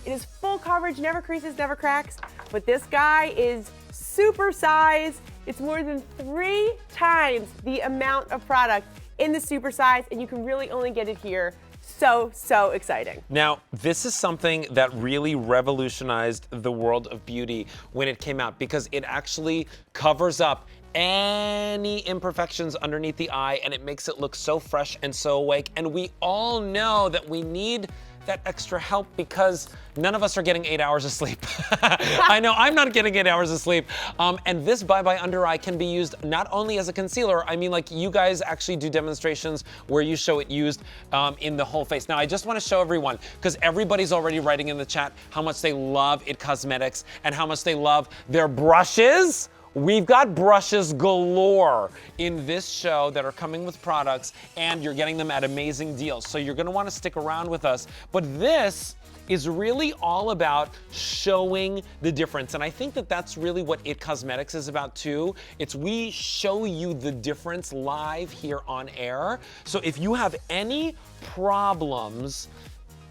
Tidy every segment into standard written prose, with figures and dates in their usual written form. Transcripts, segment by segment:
It is full coverage, never creases, never cracks. But this guy is super size. It's more than 3 times the amount of product in the super size, and you can really only get it here. So exciting. Now, this is something that really revolutionized the world of beauty when it came out, because it actually covers up any imperfections underneath the eye, and it makes it look so fresh and so awake. And we all know that we need that extra help because none of us are getting 8 hours of sleep. I know I'm not getting 8 hours of sleep. And this Bye Bye Under Eye can be used not only as a concealer, I mean, like, you guys actually do demonstrations where you show it used in the whole face. Now, I just want to show everyone, because everybody's already writing in the chat how much they love IT Cosmetics and how much they love their brushes. We've got brushes galore in this show that are coming with products, and you're getting them at amazing deals. So you're gonna wanna stick around with us. But this is really all about showing the difference. And I think that that's really what IT Cosmetics is about too. It's we show you the difference live here on air. So if you have any problems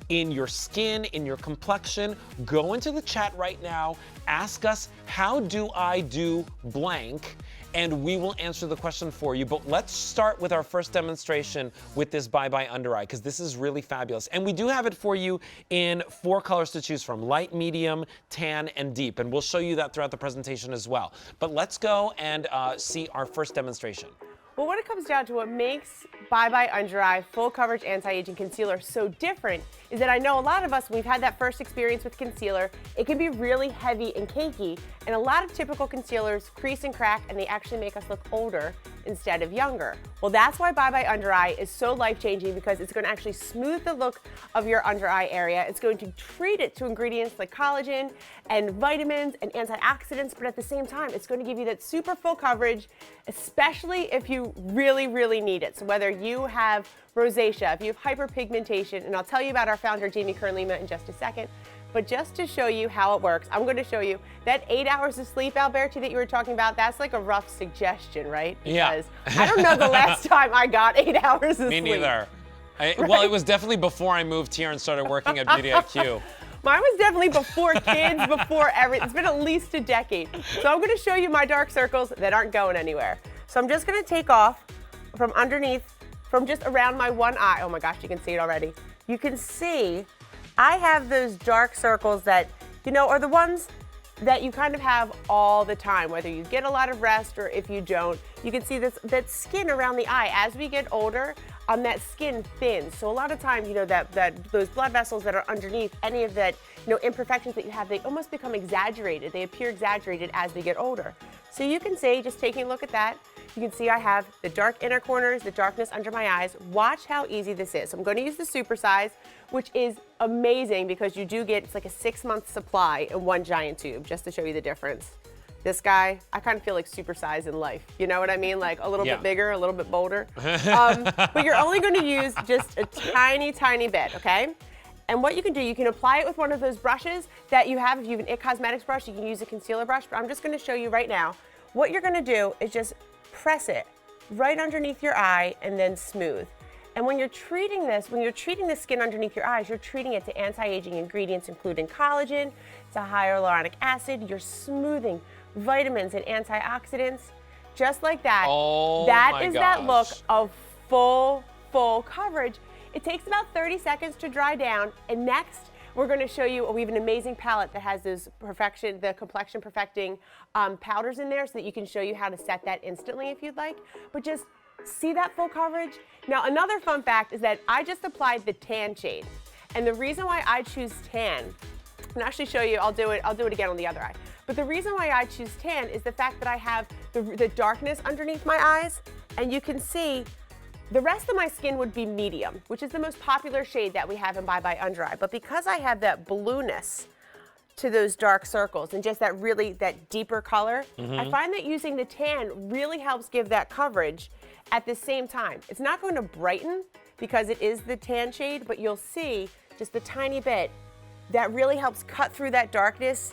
in your skin, in your complexion, go into the chat right now, ask us, how do I do blank? And we will answer the question for you. But let's start with our first demonstration with this Bye Bye Under Eye, because this is really fabulous. And we do have it for you in 4 colors to choose from: light, medium, tan, and deep. And we'll show you that throughout the presentation as well. But let's go and see our first demonstration. Well, when it comes down to what makes Bye Bye Under Eye Full Coverage Anti-Aging Concealer so different is that I know a lot of us, we've had that first experience with concealer, it can be really heavy and cakey, and a lot of typical concealers crease and crack, and they actually make us look older instead of younger. Well, that's why Bye Bye Under Eye is so life-changing, because it's going to actually smooth the look of your under eye area. It's going to treat it to ingredients like collagen and vitamins and antioxidants, but at the same time, it's going to give you that super full coverage, especially if you really need it. So whether you have rosacea, if you have hyperpigmentation, and I'll tell you about our founder, Jamie Kern-Lima, in just a second, but just to show you how it works, I'm going to show you that 8 hours of sleep, Alberti, that you were talking about. That's like a rough suggestion, right? Yeah. Because I don't know the last time I got 8 hours of sleep. Me neither. Well, it was definitely before I moved here and started working at Beauty IQ. Mine was definitely before kids, before everything. It's been at least a decade. So I'm going to show you my dark circles that aren't going anywhere. So I'm just going to take off from underneath, from just around my one eye. Oh my gosh, you can see it already. You can see I have those dark circles that, you know, are the ones that you kind of have all the time, whether you get a lot of rest or if you don't. You can see this, that skin around the eye. As we get older, that skin thins. So a lot of times, you know, those blood vessels that are underneath, any of that, you know, imperfections that you have, they almost become exaggerated. They appear exaggerated as we get older. So you can see, just taking a look at that, you can see I have the dark inner corners, the darkness under my eyes. Watch how easy this is. So I'm going to use the super size, which is amazing because you do get, it's like a 6-month supply in one giant tube, just to show you the difference. This guy, I kind of feel like super size in life. You know what I mean? Like a little bit bigger, a little bit bolder. But you're only going to use just a tiny bit, okay? And what you can do, you can apply it with one of those brushes that you have. If you have an IT Cosmetics brush, you can use a concealer brush, but I'm just going to show you right now. What you're going to do is just press it right underneath your eye and then smooth. And when you're treating this, when you're treating the skin underneath your eyes, you're treating it to anti-aging ingredients including collagen, to hyaluronic acid, you're smoothing vitamins and antioxidants, just like that. Oh, that is that look of full coverage. It takes about 30 seconds to dry down, and next we're going to show you, we have an amazing palette that has those the complexion perfecting powders in there so that you can show you how to set that instantly if you'd like. But just see that full coverage. Now, another fun fact is that I just applied the tan shade. And the reason why I choose tan, and actually show you, I'll do it again on the other eye. But the reason why I choose tan is the fact that I have the darkness underneath my eyes, and you can see the rest of my skin would be medium, which is the most popular shade that we have in Bye Bye Under Eye. But because I have that blueness to those dark circles and just that deeper color, I find that using the tan really helps give that coverage at the same time. It's not going to brighten because it is the tan shade, but you'll see just a tiny bit that really helps cut through that darkness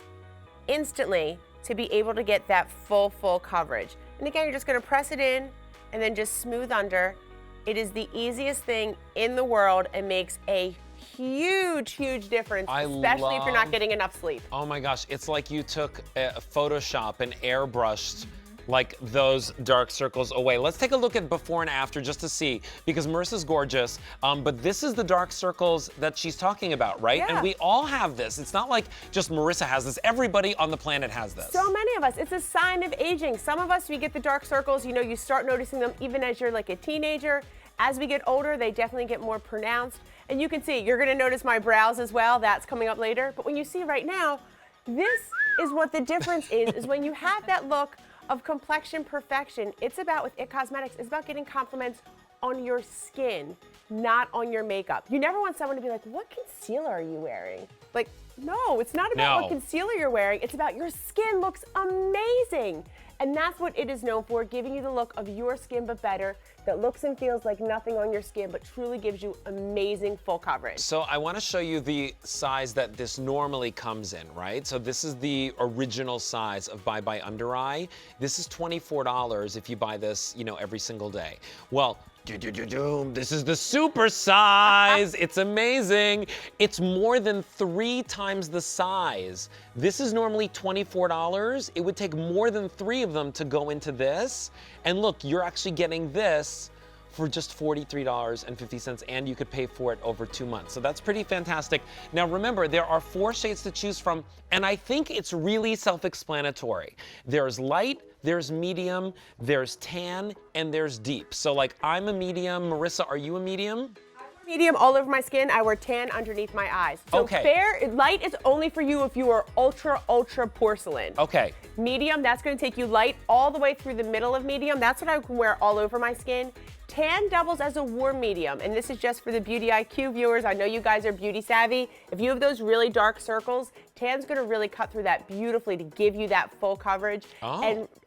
instantly to be able to get that full coverage. And again, you're just going to press it in and then just smooth under. It is the easiest thing in the world and makes a huge, huge difference, especially if you're not getting enough sleep. Oh my gosh, it's like you took Photoshop and airbrushed like those dark circles away. Let's take a look at before and after just to see, because Marissa's gorgeous, but this is the dark circles that she's talking about, right? Yeah. And we all have this. It's not like just Marissa has this. Everybody on the planet has this. So many of us. It's a sign of aging. Some of us, we get the dark circles, you know, you start noticing them even as you're like a teenager. As we get older, they definitely get more pronounced. And you can see, you're gonna notice my brows as well. That's coming up later. But when you see right now, this is what the difference is when you have that look of complexion perfection. It's about, with IT Cosmetics, it's about getting compliments on your skin, not on your makeup. You never want someone to be like, what concealer are you wearing? Like, no, it's not about what concealer you're wearing. It's about your skin looks amazing. And that's what it is known for, giving you the look of your skin but better, that looks and feels like nothing on your skin, but truly gives you amazing full coverage. So I want to show you the size that this normally comes in, right? So this is the original size of Bye Bye Under Eye. This is $24 if you buy this, you know, every single day. Well, this is the super size. It's amazing. It's more than 3 times the size. This is normally $24. It would take more than 3 of them to go into this. And look, you're actually getting this for just $43.50, and you could pay for it over 2 months. So that's pretty fantastic. Now remember, there are 4 shades to choose from, and I think it's really self-explanatory. There's light, there's medium, there's tan, and there's deep. So like, I'm a medium. Marissa, are you a medium? Medium all over my skin. I wear tan underneath my eyes. So fair, light is only for you if you are ultra, ultra porcelain. Okay. Medium, that's gonna take you light all the way through the middle of medium. That's what I can wear all over my skin. Tan doubles as a warm medium, and this is just for the Beauty IQ viewers. I know you guys are beauty savvy. If you have those really dark circles, tan's gonna really cut through that beautifully to give you that full coverage.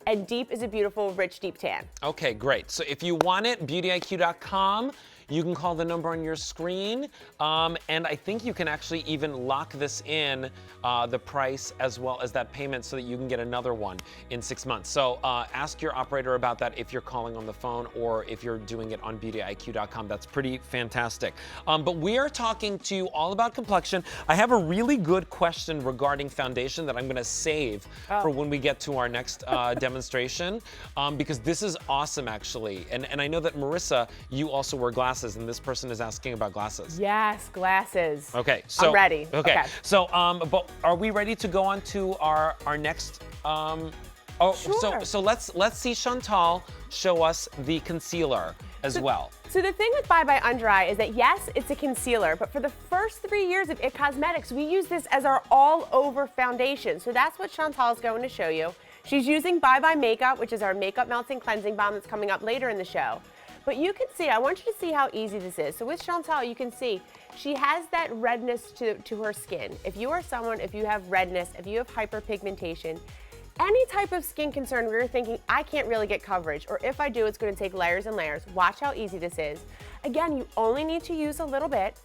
And deep is a beautiful, rich, deep tan. Okay, great. So if you want it, beautyiq.com. You can call the number on your screen, and I think you can actually even lock this in, the price as well as that payment, so that you can get another one in 6 months. So ask your operator about that if you're calling on the phone or if you're doing it on beautyiq.com. That's pretty fantastic. But we are talking to you all about complexion. I have a really good question regarding foundation that I'm gonna save for when we get to our next demonstration, because this is awesome actually. And I know that Marissa, you also wear glasses, and this person is asking about glasses. Yes, glasses. Okay, so I'm ready. Okay. So, but are we ready to go on to our next? Sure. So let's see Chantal show us the concealer as well. So the thing with Bye Bye Under Eye is that yes, it's a concealer, but for the first 3 years of IT Cosmetics, we use this as our all-over foundation. So that's what Chantal is going to show you. She's using Bye Bye Makeup, which is our makeup melting cleansing balm that's coming up later in the show. But you can see, I want you to see how easy this is. So with Chantal, you can see she has that redness to her skin. If you are someone, if you have redness, if you have hyperpigmentation, any type of skin concern where you're thinking, I can't really get coverage, or if I do, it's gonna take layers and layers, watch how easy this is. Again, you only need to use a little bit,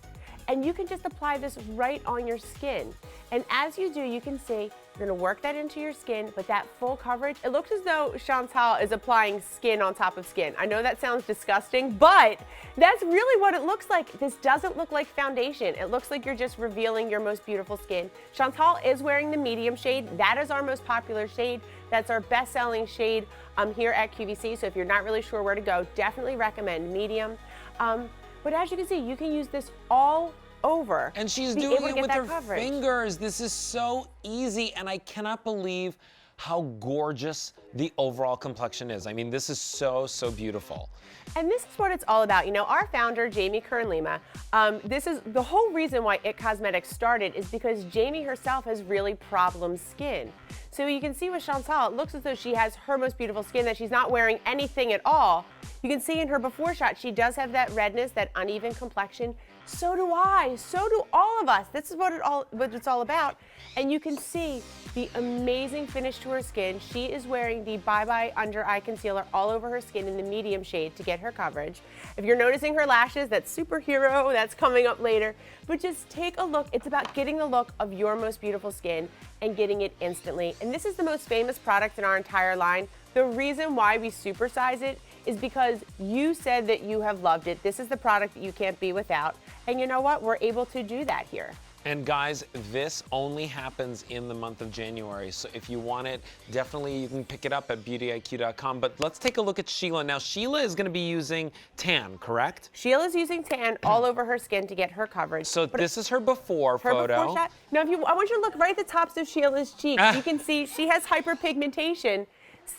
and you can just apply this right on your skin. And as you do, you can see, you're gonna work that into your skin, but that full coverage, it looks as though Chantal is applying skin on top of skin. I know that sounds disgusting, but that's really what it looks like. This doesn't look like foundation. It looks like you're just revealing your most beautiful skin. Chantal is wearing the medium shade. That is our most popular shade. That's our best-selling shade here at QVC. So if you're not really sure where to go, definitely recommend medium. But as you can see, you can use this all over. And she's doing it with her fingers. This is so easy, and I cannot believe how gorgeous the overall complexion is. I mean, this is so, so beautiful. And this is what it's all about. You know, our founder, Jamie Kern-Lima, this is the whole reason why IT Cosmetics started is because Jamie herself has really problem skin. So you can see with Chantal, it looks as though she has her most beautiful skin, that she's not wearing anything at all. You can see in her before shot, she does have that redness, that uneven complexion. So do I, so do all of us. This is what it's all about. And you can see the amazing finish to her skin. She is wearing the Bye Bye Under Eye Concealer all over her skin in the medium shade to get her coverage. If you're noticing her lashes, that's superhero, that's coming up later. But just take a look. It's about getting the look of your most beautiful skin and getting it instantly. And this is the most famous product in our entire line. The reason why we supersize it is because you said that you have loved it. This is the product that you can't be without. And you know what? We're able to do that here. And guys, this only happens in the month of January. So if you want it, definitely you can pick it up at beautyiq.com. But let's take a look at Sheila. Now, Sheila is going to be using tan, correct? Sheila's using tan all over her skin to get her coverage. So this is her before photo. Before shot. Now, I want you to look right at the tops of Sheila's cheeks. You can see she has hyperpigmentation.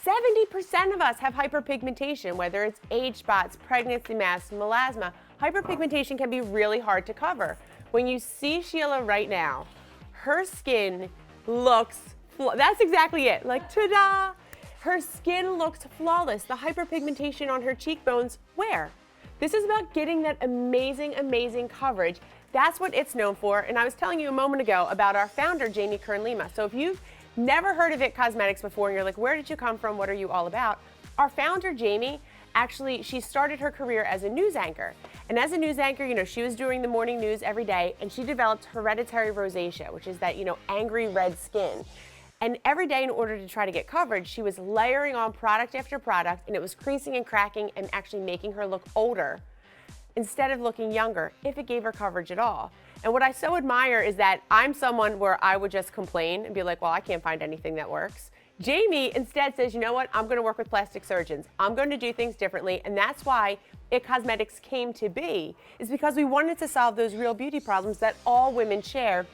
70% of us have hyperpigmentation, whether it's age spots, pregnancy masks, melasma. Hyperpigmentation can be really hard to cover. When you see Sheila right now, her skin looks, that's exactly it, like ta-da! Her skin looks flawless. The hyperpigmentation on her cheekbones, where? This is about getting that amazing, amazing coverage. That's what it's known for. And I was telling you a moment ago about our founder, Jamie Kern-Lima. So if you've never heard of IT Cosmetics before and you're like, where did you come from? What are you all about? Our founder, Jamie, actually, she started her career as a news anchor. And as a news anchor, you know, she was doing the morning news every day, and she developed hereditary rosacea, which is that, you know, angry red skin. And every day, in order to try to get coverage, she was layering on product after product, and it was creasing and cracking and actually making her look older instead of looking younger, if it gave her coverage at all. And what I so admire is that I'm someone where I would just complain and be like, well, I can't find anything that works. Jamie instead says, you know what, I'm gonna work with plastic surgeons. I'm gonna do things differently, and that's why IT Cosmetics came to be, is because we wanted to solve those real beauty problems that all women share.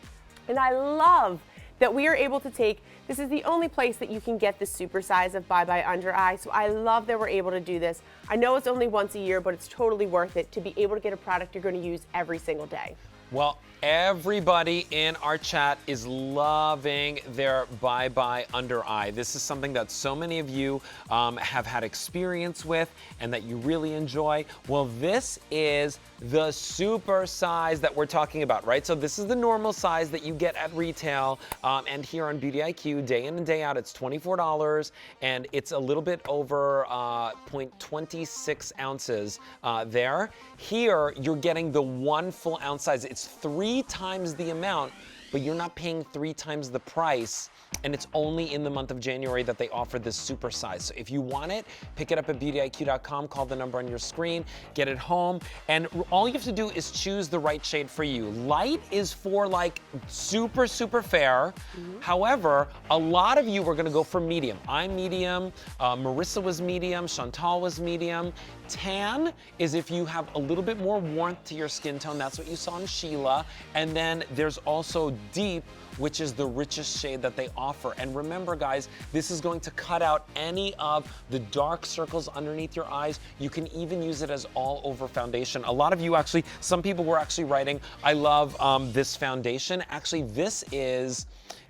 And I love that we are able to take, this is the only place that you can get the super size of Bye Bye Under Eye, so I love that we're able to do this. I know it's only once a year, but it's totally worth it to be able to get a product you're gonna use every single day. Well, everybody in our chat is loving their Bye Bye Under Eye. This is something that so many of you have had experience with and that you really enjoy. Well, this is the super size that we're talking about, right? So this is the normal size that you get at retail, and here on Beauty IQ, day in and day out, it's $24, and it's a little bit over 0.26 ounces there. Here, you're getting the 1 full ounce size. It's 3 times the amount, but you're not paying 3 times the price. And it's only in the month of January that they offer this super size. So if you want it, pick it up at beautyiq.com, call the number on your screen, get it home, and all you have to do is choose the right shade for you. Light is for like super, super fair. However, a lot of you are gonna go for medium. I'm medium, Marissa was medium, Chantal was medium. Tan is if you have a little bit more warmth to your skin tone. That's what you saw in Sheila. And then there's also deep, which is the richest shade that they offer. And remember, guys, this is going to cut out any of the dark circles underneath your eyes. You can even use it as all over foundation. A lot of you actually, some people were actually writing, I love this foundation. Actually, this is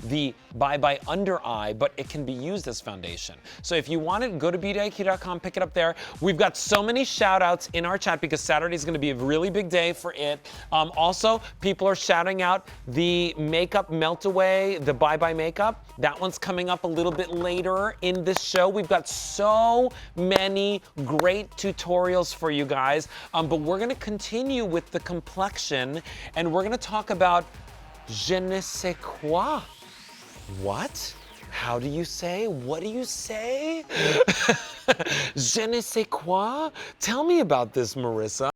the Bye Bye Under Eye, but it can be used as foundation. So if you want it, go to beautyiq.com, pick it up there. We've got so many shout outs in our chat because Saturday is going to be a really big day for it. Also, people are shouting out the makeup melt away, the Bye Bye makeup. That one's coming up a little bit later in this show. We've got so many great tutorials for you guys, but we're going to continue with the complexion, and we're going to talk about je ne sais quoi. What? How do you say? What do you say? Je ne sais quoi? Tell me about this, Marissa.